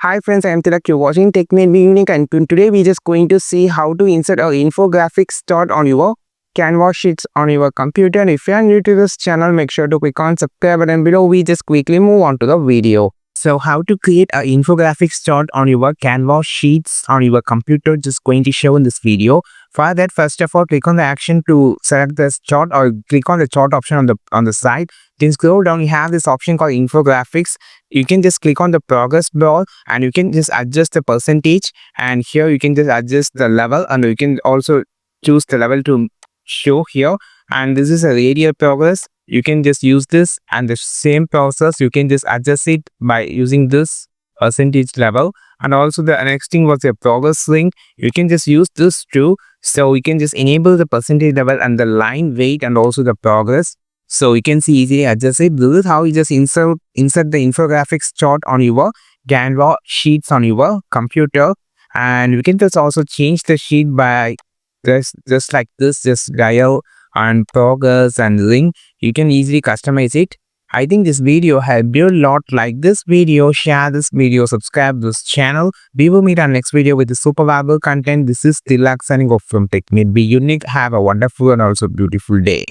Hi friends, I am Tilak. You're watching Technique Unique, and today we're just going to see how to insert an infographics chart on your Canva sheets on your computer. And if you are new to this channel, make sure to click on subscribe button below. We just quickly move on to the video. So how to create an infographics chart on your Canva sheets on your computer, just going to show in this video. For that, first of all, click on the action to select this chart, or click on the chart option on the side. Then scroll down, you have this option called infographics. You can just click on the progress bar and you can just adjust the percentage, and here you can just adjust the level, and you can also choose the level to show here. And this is a radial progress. You can just use this, and the same process you can just adjust it by using this percentage level. And also the next thing was a progress link. You can just use this too. So you can just enable the percentage level and the line weight and also the progress. So you can see easily adjust it. This is how you just insert the infographics chart on your Canva sheets on your computer. And you can just also change the sheet by just like this, just dial and progress and link. You can easily customize it. I think this video helped you a lot. Like this video, share this video, subscribe this channel. We will meet our next video with the super valuable content. This is Tilak signing off from Technique. Be unique. Have a wonderful and also beautiful day.